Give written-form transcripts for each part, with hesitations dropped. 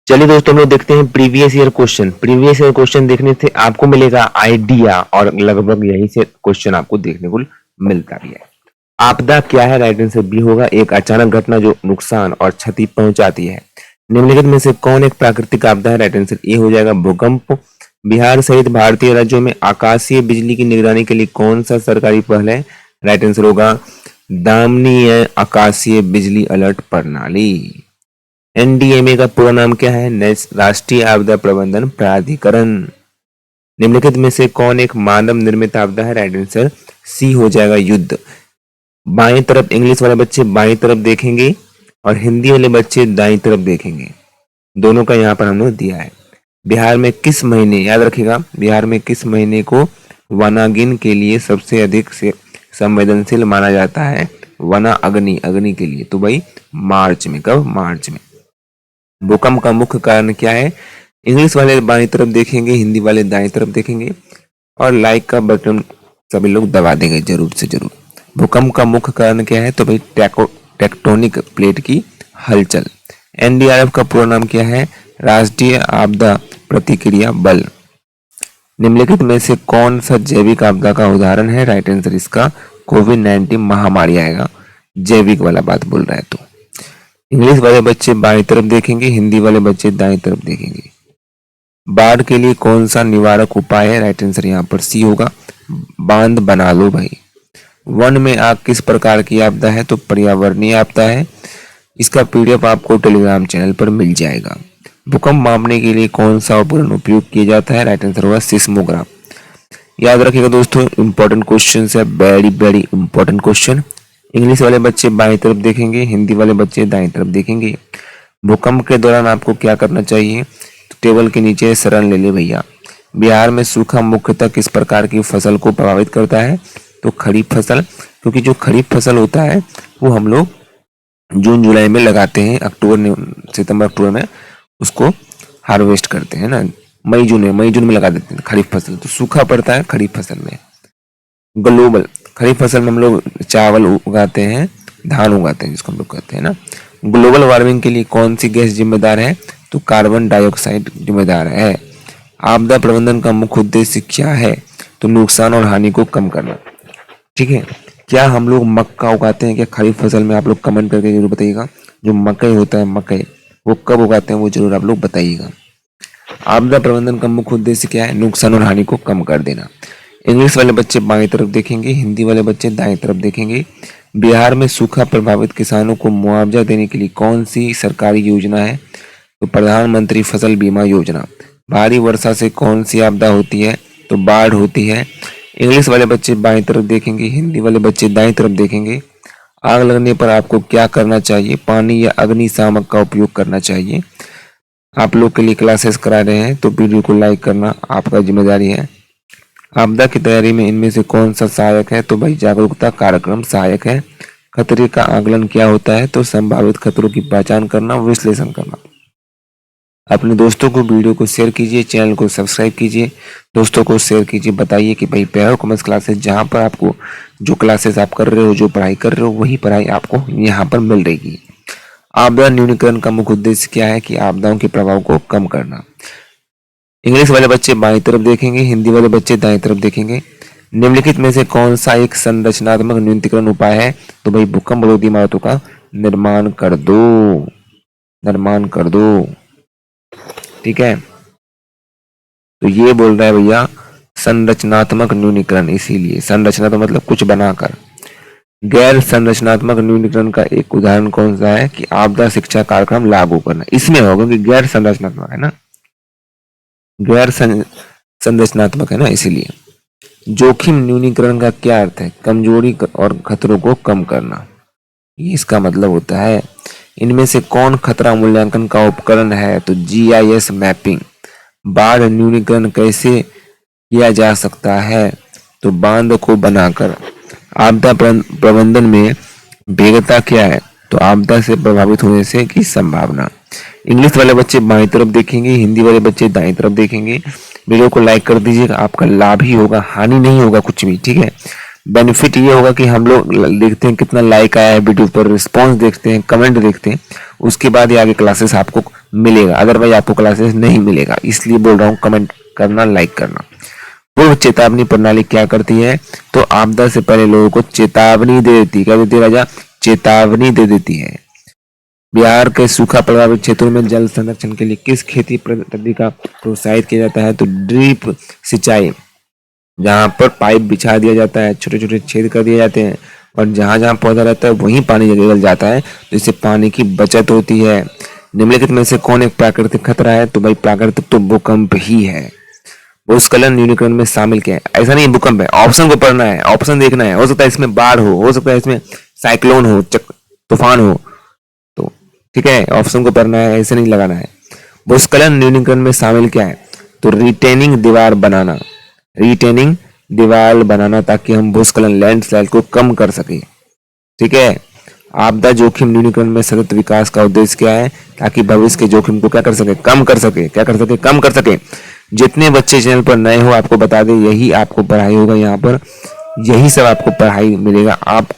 चलिए दोस्तों, हम लोग देखते हैं previous year question. Previous year question देखने से आपको मिलेगा आइडिया और लगभग यही से क्वेश्चन आपको देखने को मिलता भी है। आपदा क्या है? राइट आंसर बी होगा। एक अचानक घटना जो नुकसान और क्षति पहुंचाती है। निम्नलिखित में से कौन एक प्राकृतिक आपदा है? राइट आंसर ए हो जाएगा भूकंप। बिहार सहित भारतीय राज्यों में आकाशीय बिजली की निगरानी के लिए कौन सा सरकारी पहल है? राइट आंसर होगा दामनीय आकाशीय बिजली अलर्ट प्रणाली। एनडीएमए का पूरा नाम क्या है? राष्ट्रीय आपदा प्रबंधन प्राधिकरण। निम्नलिखित में से कौन एक मानव निर्मित आपदा है? राइट आंसर सी हो जाएगा युद्ध। बाएं तरफ इंग्लिश वाले बच्चे बाएं तरफ देखेंगे और हिंदी वाले बच्चे दाईं तरफ देखेंगे। दोनों का यहाँ पर हमने दिया है। बिहार में किस महीने, याद रखिएगा, बिहार में किस महीने को वनाग्नि के लिए सबसे अधिक से संवेदनशील माना जाता है? वना अग्नि के लिए तो भाई मार्च में। कब? मार्च में। भूकंप का मुख्य कारण क्या है? इंग्लिश वाले बाईं तरफ देखेंगे, हिंदी वाले दाईं तरफ देखेंगे और लाइक का बटन सभी लोग दबा देंगे जरूर से जरूर। भूकंप का मुख्य कारण क्या है? तो भाई टेक्टोनिक प्लेट की हलचल। एनडीआरएफ का पूरा नाम क्या है? राष्ट्रीय आपदा प्रतिक्रिया बल। निम्नलिखित में से कौन सा जैविक आपदा का उदाहरण है? राइट आंसर इसका कोविड-19 महामारी आएगा। जैविक वाला बात बोल रहा है तो इंग्लिश वाले बच्चे बाईं तरफ देखेंगे, हिंदी वाले बच्चे दाईं तरफ देखेंगे। बाढ़ के लिए कौन सा निवारक उपाय है? राइट आंसर यहाँ पर सी होगा, बांध बना लो भाई। वन में आग किस प्रकार की आपदा है? तो पर्यावरणीय आपदा है। इसका पीडीएफ आपको टेलीग्राम चैनल पर मिल जाएगा। भूकंप मापने के लिए कौन सा उपकरण उपयोग किया जाता है? राइट आंसर होगा सिस्मोग्राफ। याद रखिएगा दोस्तों, इंपॉर्टेंट क्वेश्चन है, very very important question. English वाले बच्चे बाईं तरफ देखेंगे, हिंदी वाले बच्चे दाईं तरफ देखेंगे। भूकंप के दौरान आपको क्या करना चाहिए? तो टेबल के नीचे शरण ले ले भैया। बिहार में सूखा मुख्यतः किस प्रकार की फसल को प्रभावित करता है? तो खरीफ फसल, क्योंकि जो खरीफ फसल होता है वो हम लोग जून जुलाई में लगाते हैं, सितंबर अक्टूबर में उसको हार्वेस्ट करते हैं ना, मई जून में लगा देते हैं खरीफ फसल। तो सूखा पड़ता है खरीफ फसल में। ग्लोबल, खरीफ फसल में हम लोग चावल उगाते हैं, धान उगाते हैं जिसको हम लोग कहते हैं ना। ग्लोबल वार्मिंग के लिए कौन सी गैस जिम्मेदार है? तो कार्बन डाइऑक्साइड जिम्मेदार है। आपदा प्रबंधन का मुख्य उद्देश्य क्या है? तो नुकसान और हानि को कम करना। ठीक है, क्या हम लोग मक्का उगाते हैं क्या खरीफ फसल में? आप लोग कमेंट करके जरूर बताइएगा। जो मकई होता है, मकई वो कब उगाते हैं वो जरूर आप लोग बताइएगा। आपदा प्रबंधन का मुख्य उद्देश्य क्या है? नुकसान और हानि को कम कर देना। इंग्लिश वाले बच्चे बाईं तरफ देखेंगे, हिंदी वाले बच्चे दाएं तरफ देखेंगे। बिहार में सूखा प्रभावित किसानों को मुआवजा देने के लिए कौन सी सरकारी योजना है? तो प्रधानमंत्री फसल बीमा योजना। भारी वर्षा से कौन सी आपदा होती है? तो बाढ़ होती है। इंग्लिश वाले बच्चे बाईं तरफ देखेंगे, हिंदी वाले बच्चे दाईं तरफ देखेंगे। आग लगने पर आपको क्या करना चाहिए? पानी या अग्निशामक का उपयोग करना चाहिए। आप लोग के लिए क्लासेस करा रहे हैं तो वीडियो को लाइक करना आपका जिम्मेदारी है। आपदा की तैयारी में इनमें से कौन सा सहायक है? तो भाई जागरूकता कार्यक्रम सहायक है। खतरे का आकलन क्या होता है? तो संभावित खतरों की पहचान करना, विश्लेषण करना। अपने दोस्तों को वीडियो को शेयर कीजिए, चैनल को सब्सक्राइब कीजिए, दोस्तों को शेयर कीजिए। बताइए कि भाई प्यारो कॉमर्स क्लासेस, जहाँ पर आपको जो क्लासेस आप कर रहे हो, जो पढ़ाई कर रहे हो, वही पढ़ाई आपको यहाँ पर मिल रहेगी। आपदा न्यूनीकरण का मुख्य उद्देश्य क्या है? कि आपदाओं के प्रभाव को कम करना। इंग्लिश वाले बच्चे बाईं तरफ देखेंगे, हिंदी वाले बच्चे दाईं तरफ देखेंगे। निम्नलिखित में से कौन सा एक संरचनात्मक न्यूनीकरण उपाय है? तो भाई भूकंप रोधी इमारतों का निर्माण कर दो, निर्माण कर दो। ठीक है, तो ये बोल रहा है भैया संरचनात्मक न्यूनीकरण, इसीलिए संरचनात्मक मतलब कुछ बनाकर। गैर संरचनात्मक न्यूनीकरण का एक उदाहरण कौन सा है? कि आपदा शिक्षा कार्यक्रम लागू करना। इसमें होगा कि गैर संरचनात्मक है ना, गैर संरचनात्मक है ना, इसीलिए। जोखिम न्यूनीकरण का क्या अर्थ है? कमजोरी और खतरों को कम करना, ये इसका मतलब होता है। इनमें से कौन खतरा मूल्यांकन का उपकरण है? तो जीआईएस मैपिंग। बाढ़ न्यूनीकरण कैसे किया जा सकता है? तो बांध को बनाकर। आपदा प्रबंधन में भेद्यता क्या है? तो आपदा से प्रभावित होने से की संभावना। इंग्लिश वाले बच्चे बाईं तरफ देखेंगे, हिंदी वाले बच्चे दाईं तरफ देखेंगे। वीडियो को लाइक कर दीजिएगा, आपका लाभ ही होगा, हानि नहीं होगा कुछ भी। ठीक है, बेनिफिट ये होगा कि हम लोग देखते हैं कितना लाइक आया है वीडियो पर, रिस्पॉन्स देखते हैं, कमेंट देखते हैं, उसके बाद ही आगे क्लासेस आपको मिलेगा, अदरवाइज आपको क्लासेस नहीं मिलेगा। इसलिए बोल रहा हूँ कमेंट करना, लाइक करना। पूर्व चेतावनी प्रणाली क्या करती है? तो आपदा से पहले लोगों को चेतावनी दे देती है। क्या देती है राजा? चेतावनी दे देती है। बिहार के सूखा प्रभावित क्षेत्रों में जल संरक्षण के लिए किस खेती पद्धति का प्रोत्साहित किया जाता है? तो ड्रिप सिंचाई, जहां पर पाइप बिछा दिया जाता है, छोटे छोटे छेद कर दिए जाते हैं और जहां जहां पौधा रहता है वहीं पानी निकल जाता है, तो इससे पानी की बचत होती है। निम्नलिखित में से कौन एक प्राकृतिक खतरा है? तो भाई प्राकृतिक तो भूकंप ही है। भूस्खलन न्यूनीकरण में शामिल क्या है? ऐसा नहीं भूकंप है, ऑप्शन को पढ़ना है, ऑप्शन देखना है। हो सकता है इसमें बाढ़ हो सकता है इसमें साइक्लोन हो, तूफान हो, तो ठीक है, ऑप्शन को पढ़ना है, ऐसे नहीं लगाना है। भूस्खलन न्यूनीकरण में शामिल क्या है? तो रिटेनिंग दीवार बनाना, रिटेनिंग दीवार बनाना, ताकि हम भूस्खलन लैंडस्लाइड को कम कर सके। ठीक है। आपदा जोखिम न्यूनीकरण में सतत विकास का उद्देश्य क्या है? ताकि भविष्य के जोखिम को क्या कर सके? कम कर सके। क्या कर सके? कम कर सके। जितने बच्चे चैनल पर नए हो, आपको बता दें, यही आपको पढ़ाई होगा यहाँ पर, यही सब आपको पढ़ाई मिलेगा। आप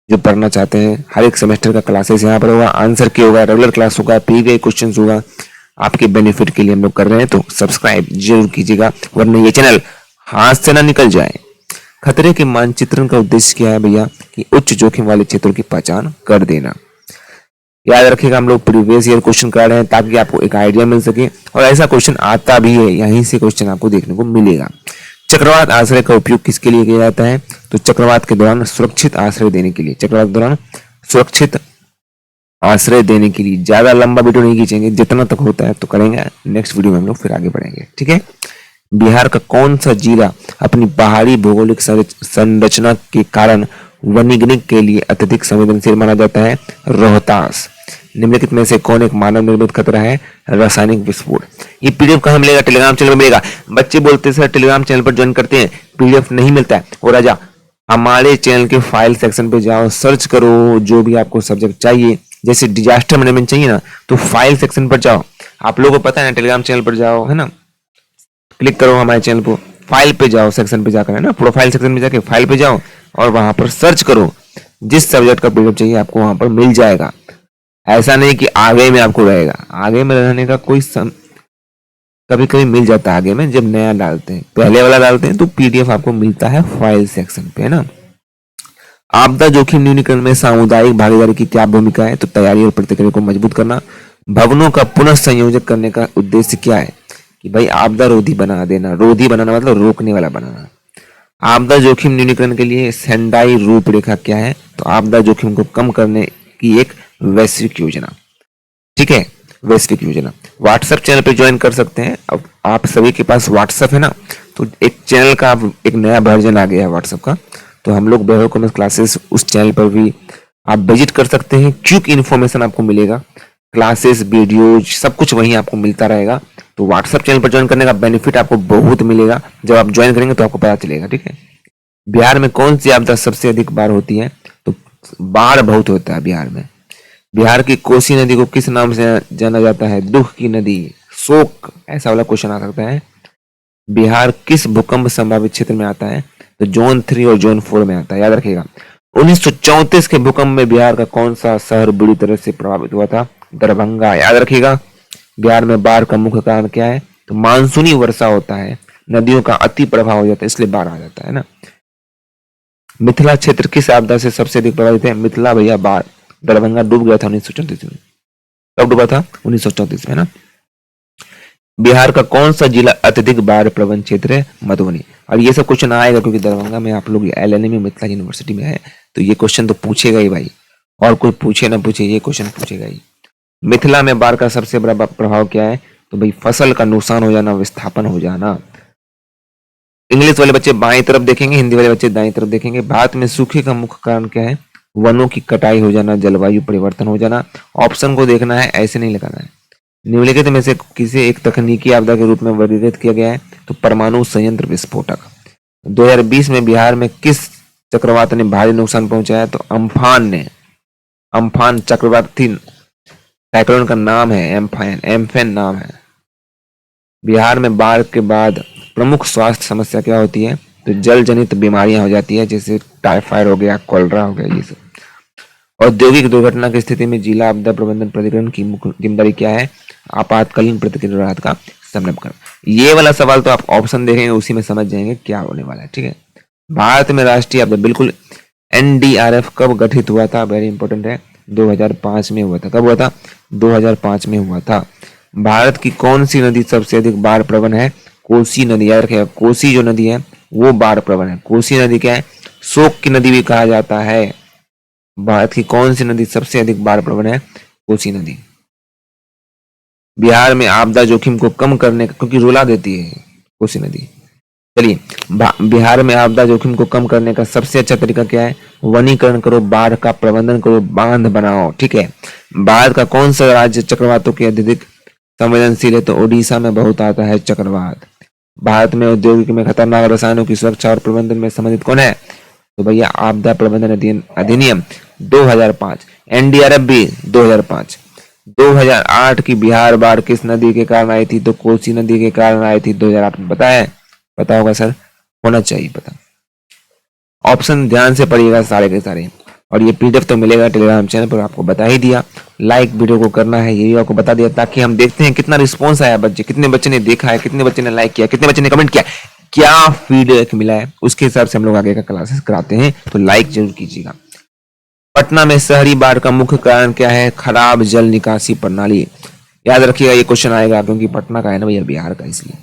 जो पढ़ना चाहते हैं, हर एक सेमेस्टर का क्लासेस यहाँ पर होगा, आंसर की होगा, रेगुलर क्लास होगा, पीवीआई क्वेश्चन होगा। आपके बेनिफिट के लिए हम लोग कर रहे हैं, तो सब्सक्राइब जरूर कीजिएगा, वरना ये चैनल हाथ से ना निकल जाए। खतरे के मानचित्रण का उद्देश्य क्या है भैया? कि उच्च जोखिम वाले क्षेत्रों की पहचान कर देना। याद रखिएगा, हम लोग प्रीवियस ईयर क्वेश्चन कर रहे हैं ताकि आपको एक आइडिया मिल सके, और ऐसा क्वेश्चन आता भी है, यहीं से क्वेश्चन आपको देखने को मिलेगा। चक्रवात आश्रय का उपयोग किसके लिए किया जाता है? तो चक्रवात के दौरान सुरक्षित आश्रय देने के लिए। चक्रवात के दौरान सुरक्षित आश्रय देने के लिए। ज्यादा लंबा वीडियो नहीं खींचेंगे, जितना तक होता है तो करेंगे, नेक्स्ट वीडियो में हम लोग फिर आगे बढ़ेंगे। ठीक है। बिहार का कौन सा जिला अपनी पहाड़ी भौगोलिक संरचना के कारण वन्यजीव के लिए अत्यधिक संवेदनशील माना जाता है? रोहतास। निम्नलिखित में से कौन एक मानव निर्मित खतरा है? रासायनिक विस्फोट। ये पीडीएफ कहाँ मिलेगा? टेलीग्राम चैनल पर मिलेगा। बच्चे बोलते हैं सर टेलीग्राम चैनल पर ज्वाइन करते हैं, पीडीएफ नहीं मिलता है। और राजा, हमारे चैनल के फाइल सेक्शन पे जाओ, सर्च करो जो भी आपको सब्जेक्ट चाहिए, जैसे डिजास्टर मैनेजमेंट चाहिए ना, तो फाइल सेक्शन पर जाओ। आप लोगों को पता है ना, टेलीग्राम चैनल पर जाओ, है ना, क्लिक करो हमारे चैनल को, फाइल पे जाओ, सेक्शन पे जाकर, है ना, प्रोफाइल सेक्शन में जाके फाइल पे जाओ और वहां पर सर्च करो, जिस सब्जेक्ट का पीडीएफ चाहिए आपको वहां पर मिल जाएगा। ऐसा नहीं कि आगे में आपको रहेगा, आगे में रहने का कोई कभी कभी मिल जाता है आगे में, जब नया डालते हैं, पहले वाला डालते हैं तो पीडीएफ आपको मिलता है फाइल सेक्शन पे, है ना। आपदा जोखिम न्यूनीकरण में सामुदायिक भागीदारी की क्या भूमिका है? तो तैयारी और प्रतिक्रिया को मजबूत करना। भवनों का पुनः संयोजन करने का उद्देश्य क्या है? कि भाई आपदा रोधी बना देना। रोधी बनाना मतलब रोकने वाला बनाना। आपदा जोखिम न्यूनीकरण के लिए सेंडाई रूपरेखा क्या है? तो आपदा जोखिम को कम करने की एक वैश्विक योजना। ठीक है, वैश्विक योजना। व्हाट्सएप चैनल पे ज्वाइन कर सकते हैं। अब आप सभी के पास व्हाट्सएप है ना, तो एक चैनल का एक नया वर्जन आ गया है व्हाट्सएप का, तो हम लोग वैभव कॉमर्स क्लासेस उस चैनल पर भी आप विजिट कर सकते हैं। क्विक इन्फॉर्मेशन आपको मिलेगा, क्लासेस, वीडियोज, सब कुछ वहीं आपको मिलता रहेगा। तो व्हाट्सएप चैनल पर ज्वाइन करने का बेनिफिट आपको बहुत मिलेगा, जब आप ज्वाइन करेंगे तो आपको पता चलेगा। ठीक है। बिहार में कौन सी आपदा सबसे अधिक बार होती है? तो बाढ़ बहुत होता है बिहार में। बिहार की कोसी नदी को किस नाम से जाना जाता है? दुख की नदी, शोक, ऐसा वाला क्वेश्चन आ सकता है। बिहार किस भूकंप संभावित क्षेत्र में आता है? तो जोन 3 और जोन 4 में आता है, याद रखिएगा। 1934 के भूकंप में बिहार का कौन सा शहर बुरी तरह से प्रभावित हुआ था? दरभंगा, याद रखिएगा। बिहार में बाढ़ का मुख्य कारण क्या है? तो मानसूनी वर्षा होता है, नदियों का अति प्रभाव हो जाता है, इसलिए बाढ़ आ जाता है ना। मिथिला क्षेत्र किस आपदा से सबसे अधिक प्रभावित है? मिथिला भैया बाढ़। दरभंगा डूब गया था 1934 में। कब डूबा था? 1934 में ना। बिहार का कौन सा जिला अत्यधिक बाढ़ प्रवण क्षेत्र है? मधुबनी। और ये सब क्वेश्चन आएगा क्योंकि दरभंगा में आप लोग एलएनए में मिथिला यूनिवर्सिटी में है, तो ये क्वेश्चन तो पूछेगा ही भाई, और कोई पूछे ना पूछे ये क्वेश्चन पूछेगा ही। मिथिला में बाढ़ का सबसे बड़ा प्रभाव क्या है? तो भाई फसल का नुकसान हो जाना, विस्थापन हो जाना। इंग्लिश वाले बच्चे बाएं तरफ देखेंगे, हिंदी वाले बच्चे दाएं तरफ देखेंगे। भारत में सूखे का मुख्य कारण क्या है? वनों की कटाई हो जाना, जलवायु परिवर्तन हो जाना। ऑप्शन को देखना है, ऐसे नहीं लगाना है। निम्नलिखित में से किसे एक तकनीकी आपदा के रूप में वर्गीकृत किया गया है? तो परमाणु संयंत्र विस्फोटक। 2020 में बिहार में किस चक्रवात ने भारी नुकसान पहुंचाया? तो अम्फान ने। अम्फान चक्रवात थी, साइक्लोन का नाम है एम्फैन, एम्फैन नाम है। बिहार में बाढ़ के बाद प्रमुख स्वास्थ्य समस्या क्या होती है? तो जल जनित बीमारियां हो जाती है, जैसे टाइफाइड हो गया, कॉलरा हो गया, ये सब। औद्योगिक दुर्घटना की स्थिति में जिला आपदा प्रबंधन प्राधिकरण की मुख्य जिम्मेदारी क्या है? आपातकालीन प्रतिक्रिया राहत का समन्वय करना। ये वाला सवाल तो आप ऑप्शन देखेंगे उसी में समझ जाएंगे क्या होने वाला है, ठीक है। भारत में राष्ट्रीय आपदा, बिल्कुल। एनडीआरएफ कब गठित हुआ था? वेरी इंपॉर्टेंट है, 2005 में हुआ था। कब हुआ था? 2005 में हुआ था। भारत की कौन सी नदी सबसे अधिक बाढ़ प्रवण है? कोसी नदी। याद रखिएगा, कोसी जो नदी है वो बाढ़ प्रवण है। कोसी नदी क्या है? शोक की नदी भी कहा जाता है। भारत की कौन सी नदी सबसे अधिक बाढ़ प्रवण है? कोसी नदी। बिहार में आपदा जोखिम को कम करने का, क्योंकि रुला देती है कोसी नदी। चलिए, बिहार में आपदा जोखिम को कम करने का सबसे अच्छा तरीका क्या है? वनीकरण करो, बाढ़ का प्रबंधन करो, बांध बनाओ, ठीक है। भारत का कौन सा राज्य चक्रवातों के अत्यधिक संवेदनशील है? तो ओडिशा में बहुत आता है चक्रवात। भारत में औद्योगिक में खतरनाक रसायनों की सुरक्षा और प्रबंधन में संबंधित कौन है? तो भैया आपदा प्रबंधन अधिनियम 2005। एनडीआरएफ भी 2005। 2008 की बिहार बाढ़ किस नदी के कारण आई थी? तो कोसी नदी के कारण आई थी 2008 में। पता है? पता होगा सर, होना चाहिए पता। ऑप्शन ध्यान से पढ़िएगा सारे के सारे, और ये पीडीएफ तो मिलेगा टेलीग्राम चैनल पर, आपको बता ही दिया। लाइक वीडियो को करना है, ये भी आपको बता दिया, ताकि हम देखते हैं कितना रिस्पॉन्स आया बच्चे, कितने बच्चे ने देखा है, कितने बच्चे ने लाइक किया, कितने बच्चे ने कमेंट किया, क्या फीडबैक मिला है, उसके हिसाब से हम लोग आगे का क्लासेस कराते हैं। तो लाइक जरूर कीजिएगा। पटना में शहरी बाढ़ का मुख्य कारण क्या है? खराब जल निकासी प्रणाली। याद रखिएगा, ये क्वेश्चन आएगा, क्योंकि पटना का है ना भैया, बिहार का, इसलिए।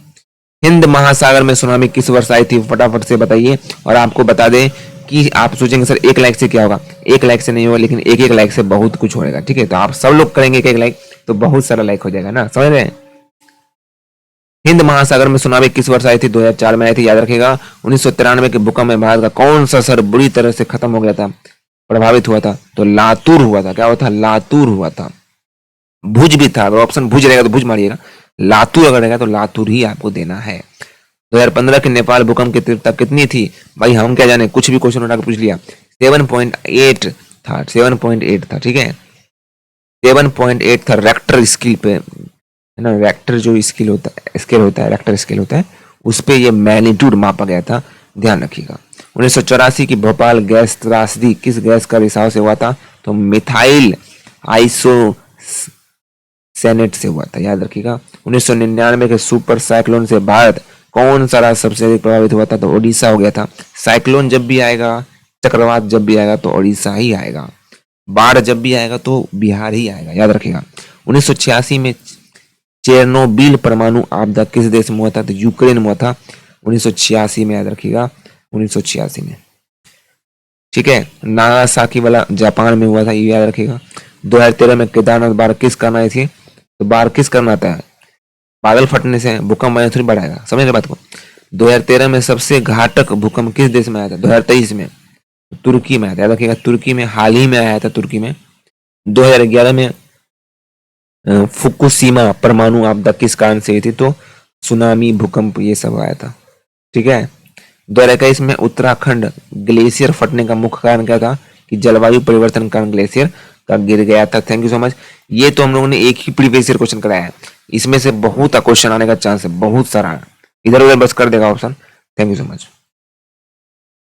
हिंद महासागर में सुनामी किस वर्ष आई थी? फटाफट से बताइए। और आपको बता दें कि आप सोचेंगे सर 1 लाइक से क्या होगा? 1 लाइक से नहीं होगा, लेकिन 1 लाइक से बहुत कुछ होएगा, ठीक है। तो आप सब लोग करेंगे 1 लाइक, तो बहुत सारा लाइक हो जाएगा ना, समझ रहे हैं। हिंद महासागर में सुनामी किस वर्ष आई थी? 2004 में आई थी। याद रखिएगा, 1993 के भूकंप में भारत का कौन सा शहर बुरी तरह से खत्म हो गया था, प्रभावित हुआ था? तो लातूर हुआ था। क्या हुआ था? लातूर हुआ था। भुज भी था, अगर ऑप्शन भुज रहेगा तो भुज मारिएगा, लातूर अगर रहेगा तो लातूर ही आपको देना है। 2015 के नेपाल भूकंप की तीव्रता कितनी थी? भाई हम क्या जाने, कुछ भी क्वेश्चन उठा के पूछ लिया। 7.8 था, 7.8 था, ठीक है। 7.8 था रेक्टर स्केल पे, है ना। रेक्टर जो स्केल होता है, स्केल होता है, रेक्टर स्केल होता है, उस पे ये मैग्नीट्यूड मापा गया था, ध्यान रखिएगा। 1984 की भोपाल गैस त्रासदी किस गैस का रिसाव से हुआ था? तो मिथाइल आइसोसेनेट से हुआ था, याद रखिएगा। 1999 के सुपर साइक्लोन से भारत कौन सा राज्य सबसे अधिक प्रभावित हुआ था? तो ओडिशा हो गया था। साइक्लोन जब भी आएगा, चक्रवात जब भी आएगा, तो ओडिशा ही आएगा। बाढ़ जब भी आएगा तो बिहार ही आएगा, याद रखिएगा। 1986 में चेरनोबिल परमाणु आपदा किस देश में हुआ था? तो यूक्रेन में हुआ था, 1986 में, याद रखिएगा, 1986 में, ठीक है। नागासाकी वाला जापान में हुआ था, ये याद रखिएगा। 2013 में केदारनाथ बाढ़ किस कारण आई थी? तो बाढ़ किस कारण आता है? बादल फटने से, भूकंप आने थोड़ी बढ़ाएगा, समझ रहे बात को। 2013 में सबसे घातक भूकंप किस देश में आया था? 2023 में तुर्की में आया था, याद रखिएगा, तुर्की में हाल ही में आया था, तुर्की में। 2011 में फुकुशिमा परमाणु आपदा किस कारण से हुई थी? तो सुनामी, भूकंप, ये सब आया था, ठीक है। 2021 में उत्तराखंड ग्लेशियर फटने का मुख्य कारण क्या था? कि जलवायु परिवर्तन कारण ग्लेशियर का गिर गया था। Thank you so much. ये तो हम लोगों ने एक ही प्रीवियस ईयर क्वेश्चन कराया है, इसमें से बहुत क्वेश्चन आने का चांस है, बहुत सारा, इधर उधर बस कर देगा option. Thank you so much.